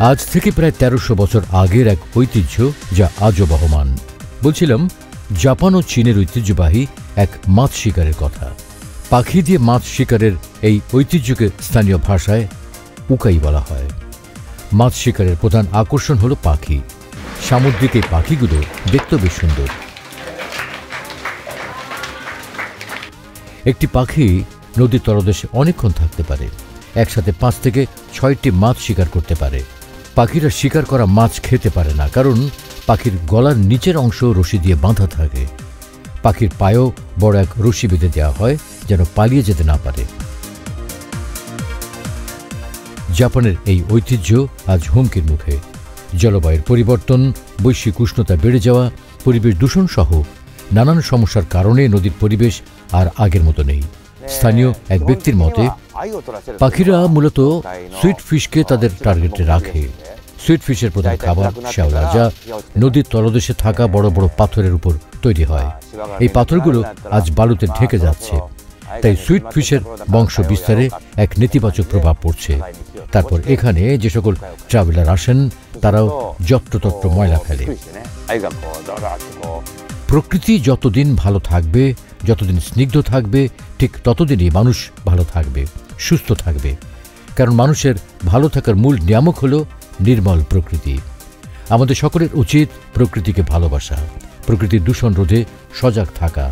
আজ থেকে প্রায় ১৩০০ বছর আগের এক ঐতিহ্য যা আজও বহমান। বলছিলাম জাপান ও চীনের ঐতিহ্যবাহী এক মাছ শিকারের কথা। পাখি দিয়ে মাছ শিকারের এই ঐতিহ্যকে স্থানীয় ভাষায় উকাই বলা হয়। মাছ শিকারের প্রধান আকর্ষণ হল পাখি। সামুদ্রিক এই পাখিগুলো দেখতে বেশ সুন্দর। একটি পাখি নদীর তলদেশে অনেকক্ষণ থাকতে পারে, একসাথে ৫ থেকে ৬টি মাছ শিকার করতে পারে। পাখিরা শিকার করা মাছ খেতে পারে না, কারণ পাখির গলার নিচের অংশ রশি দিয়ে বাঁধা থাকে। পাখির পায়েও বড় এক রশি বেঁধে দেওয়া হয় যেন পালিয়ে যেতে না পারে। জাপানের এই ঐতিহ্য আজ হুমকির মুখে। জলবায়ুর পরিবর্তন, বৈশ্বিক উষ্ণতা বেড়ে যাওয়া, পরিবেশ দূষণ সহ নানান সমস্যার কারণে নদীর পরিবেশ আর আগের মতো নেই। স্থানীয় এক ব্যক্তির মতে, পাখিরা মূলত সুইট ফিশকে তাদের টার্গেটে রাখে। সুইট ফিশের প্রধান খাবার শ্যাওলা, যা নদীর তলদেশে থাকা বড় বড় পাথরের উপর তৈরি হয়। এই পাথরগুলো আজ বালুতে ঢেকে যাচ্ছে, তাই সুইট ফিশের বংশ বিস্তারে এক নেতিবাচক প্রভাব পড়ছে। তারপর এখানে যে সকল ট্রাভেলার আসেন তারাও যত্রতত্র ময়লা ফেলে। প্রকৃতি যতদিন ভালো থাকবে, যতদিন স্নিগ্ধ থাকবে, ঠিক ততদিনই মানুষ ভালো থাকবে, সুস্থ থাকবে। কারণ মানুষের ভালো থাকার মূল নিয়ামক হল নির্মল প্রকৃতি। আমাদের সকলের উচিত প্রকৃতিকে ভালোবাসা, প্রকৃতির দূষণ রোধে সজাগ থাকা।